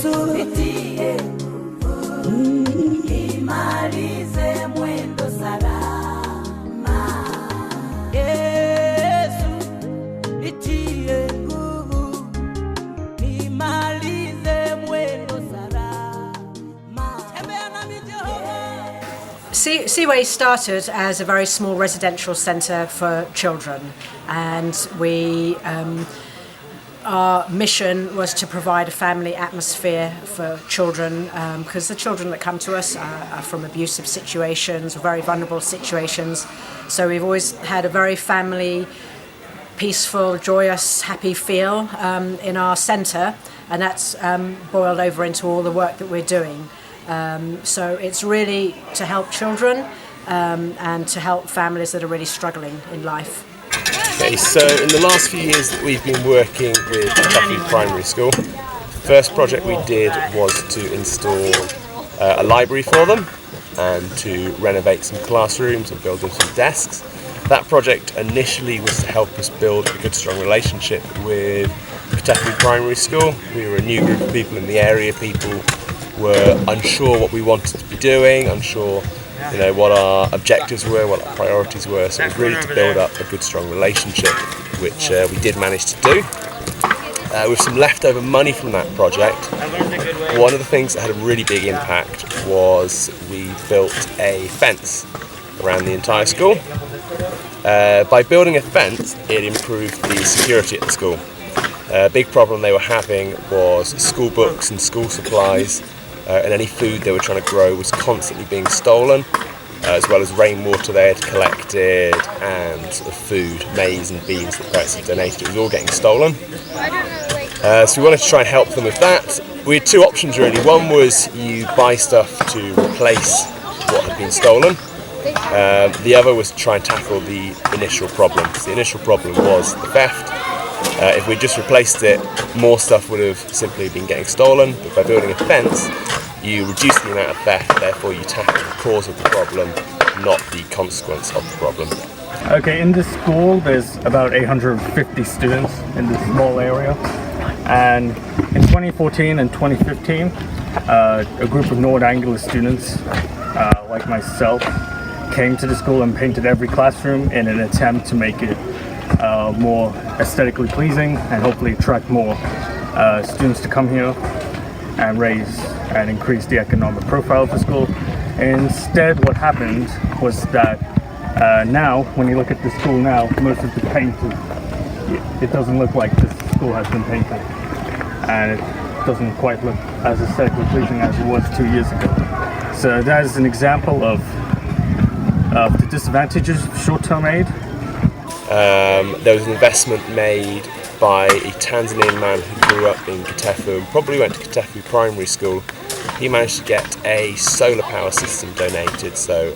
nitie nguvu, nimalize mwendo salama. Yesu, nitie nguvu, nimalize mwendo salama. Tembea nami Jehova. Seaway started as a very small residential centre for children, and our mission was to provide a family atmosphere for children, because the children that come to us are from abusive situations or very vulnerable situations. So we've always had a very family, peaceful, joyous, happy feel in our centre, and that's boiled over into all the work that we're doing. So it's really to help children and to help families that are really struggling in life. Okay, so in the last few years that we've been working with Kitefu Primary School, first project we did was to install a library for them and to renovate some classrooms and build them some desks. That project initially was to help us build a good, strong relationship with Kitefu Primary School. We were a new group of people in the area. People were unsure what we wanted to be doing, unsure what our objectives were, what our priorities were. So it was really to build up a good, strong relationship, which we did manage to do. With some leftover money from that project, one of the things that had a really big impact was we built a fence around the entire school. By building a fence, it improved the security at the school. A big problem they were having was school books and school supplies, and any food they were trying to grow was constantly being stolen, as well as rainwater they had collected and sort of food, maize and beans that parents had donated. It was all getting stolen. So we wanted to try and help them with that. We had two options really. One was you buy stuff to replace what had been stolen. The other was to try and tackle the initial problem. So the initial problem was the theft. If we just replaced it, more stuff would have simply been getting stolen. But by building a fence, you reduce the amount of theft, therefore you tackle the cause of the problem, not the consequence of the problem. Okay, in this school there's about 850 students in this small area, and in 2014 and 2015 a group of North Angular students like myself came to the school and painted every classroom in an attempt to make it more aesthetically pleasing and hopefully attract more students to come here and raise and increase the economic profile of the school. Instead, what happened was that now, when you look at the school now, most of the paint, it doesn't look like this school has been painted, and it doesn't quite look as aesthetically pleasing as it was 2 years ago. So that is an example of the disadvantages of short-term aid. There was an investment made by a Tanzanian man who grew up in Kitefu and probably went to Kitefu Primary School. He managed to get a solar power system donated, so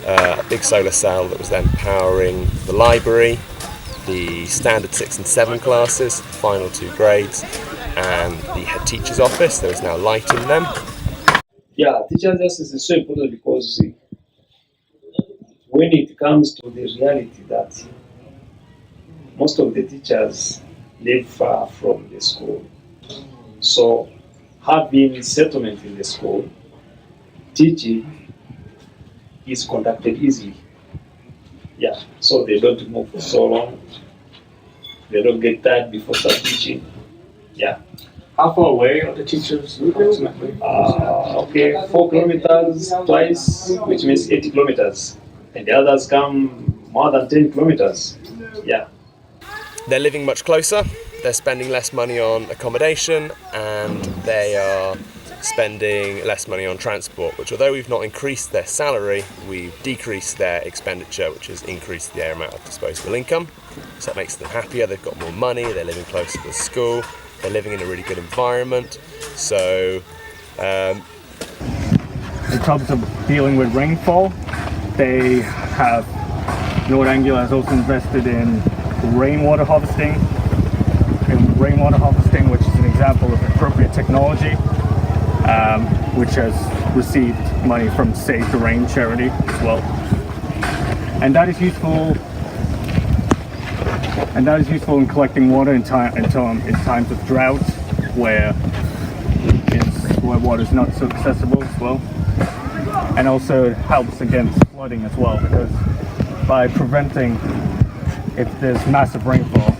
a big solar cell that was then powering the library, the standard 6 and 7 classes, final 2 grades, and the head teacher's office. There is now light in them. Yeah, teachers' justice is so important because when it comes to the reality that most of the teachers live far from the school, so having settlement in the school, teaching is conducted easily. Yeah, so they don't move for so long. They don't get tired before start teaching. Yeah. How far away are the teachers approximately? 4 kilometers twice, which means 80 kilometers. And the others come more than 10 kilometers. Yeah. They're living much closer, they're spending less money on accommodation, and they are spending less money on transport, which, although we've not increased their salary, we've decreased their expenditure, which has increased their amount of disposable income. So that makes them happier, they've got more money, they're living closer to the school, they're living in a really good environment. So in terms of dealing with rainfall, they have, North Angular has also invested in rainwater harvesting, which is an example of appropriate technology, which has received money from Save the Rain charity as well. And that is useful in collecting water in times of drought, where where water is not so accessible as well. And also it helps against flooding as well, because by preventing, if there's massive rainfall,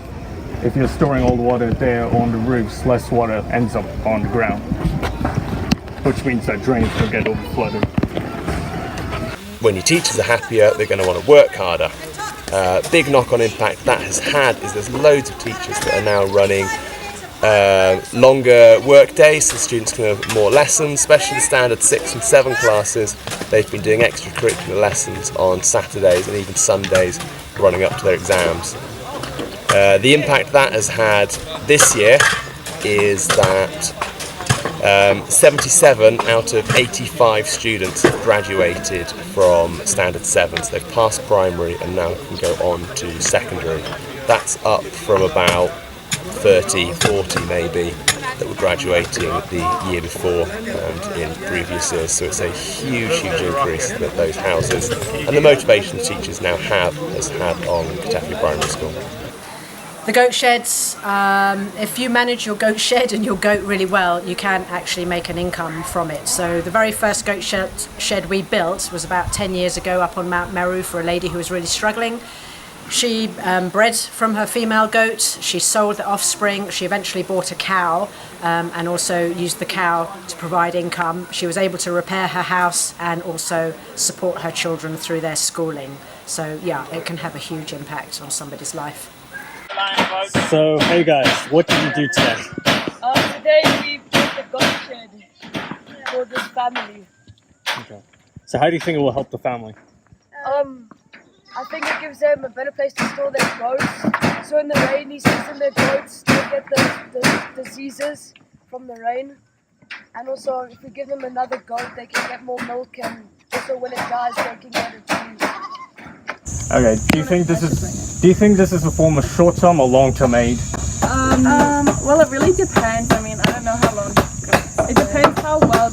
if you're storing all the water there on the roofs, less water ends up on the ground, which means that drains will get overflooded. When your teachers are happier, they're going to want to work harder. Big knock-on impact that has had is there's loads of teachers that are now running longer work days, so students can have more lessons, especially the standard 6 and 7 classes. They've been doing extracurricular lessons on Saturdays and even Sundays running up to their exams. The impact that has had this year is that 77 out of 85 students have graduated from standard 7, so they've passed primary and now can go on to secondary. That's up from about 30, 40 maybe that were graduating the year before and in previous years, so it's a huge increase that those houses and the motivation teachers now has had on Katafi Primary School. The goat sheds, if you manage your goat shed and your goat really well, you can actually make an income from it. So the very first goat shed we built was about 10 years ago up on Mount Meru for a lady who was really struggling. She bred from her female goat, she sold the offspring, she eventually bought a cow and also used the cow to provide income. She was able to repair her house and also support her children through their schooling. So yeah, it can have a huge impact on somebody's life. So, hey guys, what did you do today? Today we built a goat shed for this family. Okay. So how do you think it will help the family? I think it gives them a better place to store their goats. So in the rainy season, their goats don't get the diseases from the rain. And also, if we give them another goat, they can get more milk, and also when it dies, they can get it too. Okay, do you think this is a form of short-term or long-term aid? Well, it really depends. I mean, I don't know how long. It depends how well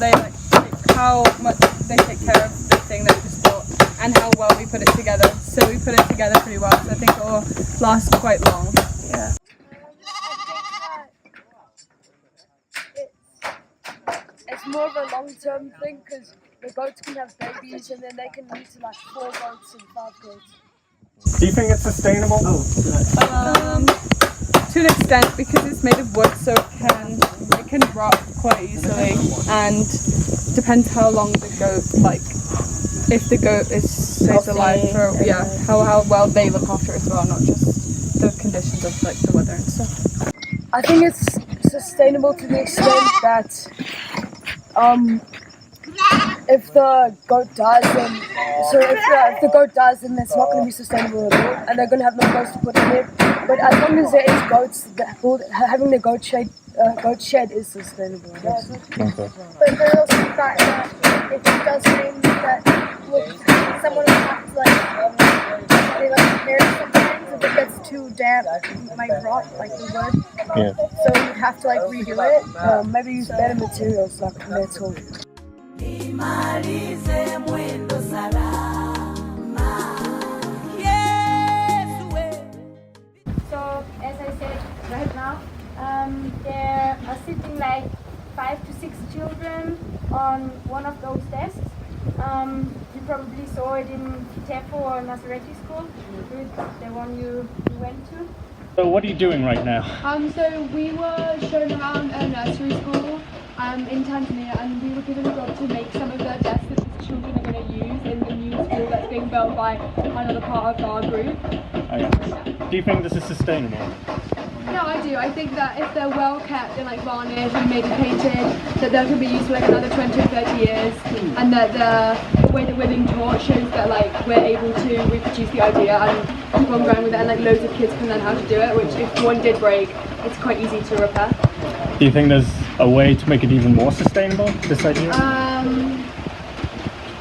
how much they take care of the thing that we just bought, and how well we put it together. So we put it together pretty well. So I think it will last quite long. Yeah. It's more of a long-term thing because the goats can have babies and then they can lead to like 4 goats and 5 goats. Do you think it's sustainable? To an extent, because it's made of wood, so it can rot quite easily, and depends how long the goat, if the goat stays alive for, how well they look after it as well, not just the conditions of the weather and stuff. I think it's sustainable to the extent that if the goat dies, then if the goat dies, then it's not going to be sustainable at all, and they're going to have no goats to put in it. But as long as there is goats, having the goat shed is sustainable, I guess. Okay. But there's also the fact that if it does rain, that someone will have to repair sometimes. If it gets too damp, it might rot like the wood. Yeah. So you have to redo it. Maybe use better materials like metal. Nimalize mwendo salama. Yes, So, as I said, right now, there are sitting like 5 to 6 children on one of those desks. You probably saw it in Tepo or Nasareti School, the one you went to. So what are you doing right now? So we were shown around a nursery school in Tanzania, and we were given a job to make some of the desks that the children are going to use in the new school that's being built by another part of our group. Okay. Do you think this is sustainable? Yeah, I do. I think that if they're well kept and varnished and maybe painted, that they can be used for another 20 or 30 years, and that the way that we're being taught shows that we're able to reproduce the idea and keep on going with it, and loads of kids can learn how to do it, which if one did break, it's quite easy to repair. Do you think there's a way to make it even more sustainable, this idea?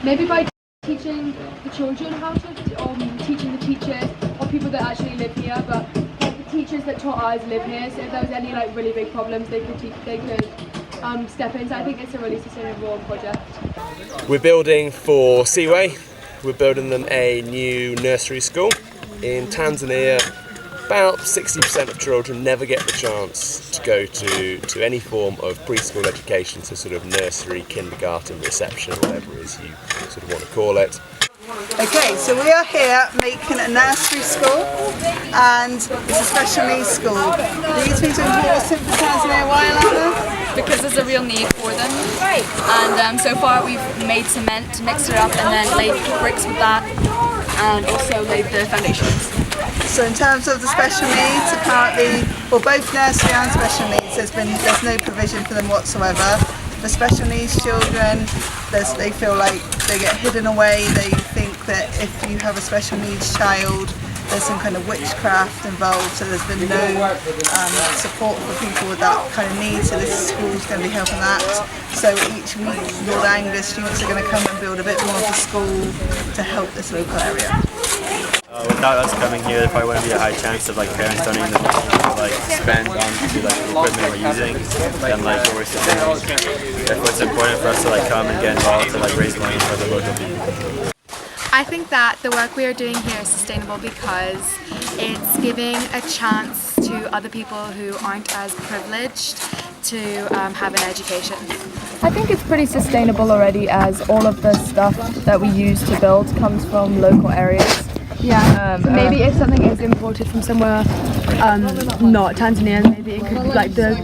Maybe by teaching the children how to, or teaching the teachers, or people that actually live here, but the teachers that taught us live here, so if there was any really big problems, they could step in. So I think it's a really sustainable project. We're building for Seaway. We're building them a new nursery school. In Tanzania, about 60% of children never get the chance to go to any form of preschool education, so sort of nursery, kindergarten, reception, whatever it is you sort of want to call it. Okay, so we are here making a nursery school and it's a special needs school. These things are important for Tanzania. Why, Alana? Because there's a real need for them. And so far we've made cement to mix it up and then laid bricks with that and also laid the foundations. So in terms of the special needs, apparently, well, both nursery and special needs, there's no provision for them whatsoever. For special needs children, they feel like they get hidden away. They think that if you have a special needs child, there's some kind of witchcraft involved, so there's been no support for people with that kind of need, so this school is going to be helping that. So each week, Lord Angus students are going to come and build a bit more of a school to help this local area. Without us coming here, there probably wouldn't be a high chance of like parents donating the money to spend on the equipment we're using and like what we're doing. Therefore, it's important for us to come and get involved to raise money for the local people. I think that the work we are doing here is sustainable because it's giving a chance to other people who aren't as privileged to have an education. I think it's pretty sustainable already, as all of the stuff that we use to build comes from local areas. Yeah, So maybe if something is imported from somewhere not Tanzania, maybe it could the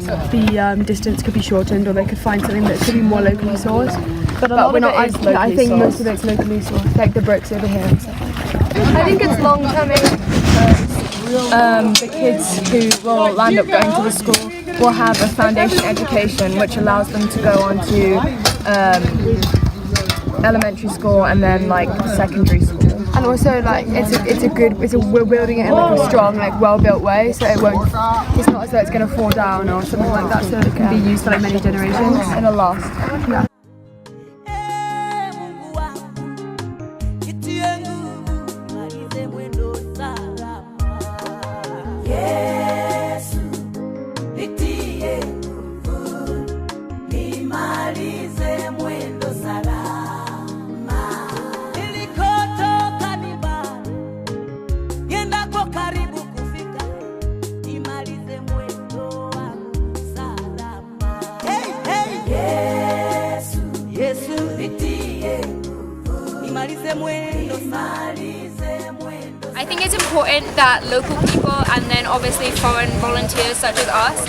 distance could be shortened, or they could find something that could be more locally sourced. But we're not. I think most of it's locally sourced, like the bricks over here and stuff like that. I think it's long-term because the kids who will land up going to the school will have a foundation education, which allows them to go on to elementary school and then secondary school. And also we're building it in a strong, well-built way, so it's not as though it's going to fall down or something like that, so it can be used for many generations and it'll last. Yeah. I think it's important that local people and then obviously foreign volunteers such as us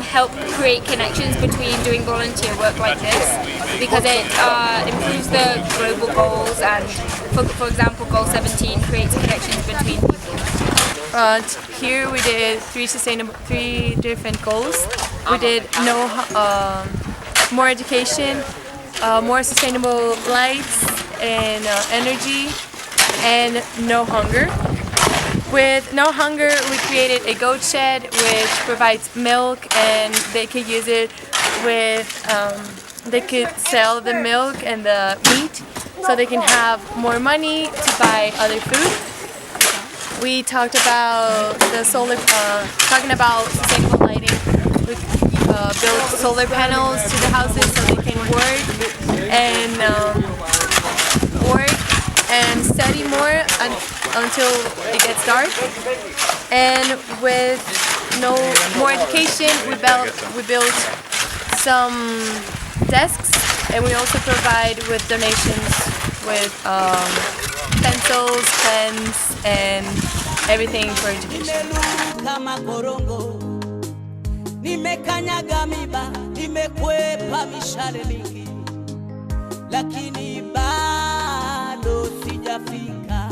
help create connections between doing volunteer work like this, because it improves the global goals, and for example goal 17 creates connections between people. Here we did three different goals. We did more education, more sustainable lights and energy, and no hunger. With no hunger, we created a goat shed which provides milk, and they could use it with, they could sell the milk and the meat so they can have more money to buy other food. We talked about the talking about sustainable lighting. We built solar panels to the houses so they can work and study more until it gets dark. And with no more education, we built some desks, and we also provide with donations with pencils, pens, and everything for education. Nimekanyaga miba, nimekwepa mishale mingi, lakini bado sijafika.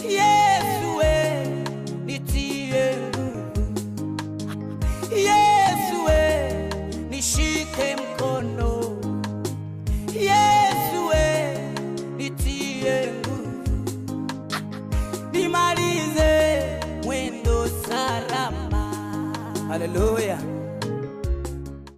Yesu we, nitie nguvu. Yesu we, nishike mkono. Yesu we, nitie nguvu. Nimalize mwendo salama. Hallelujah.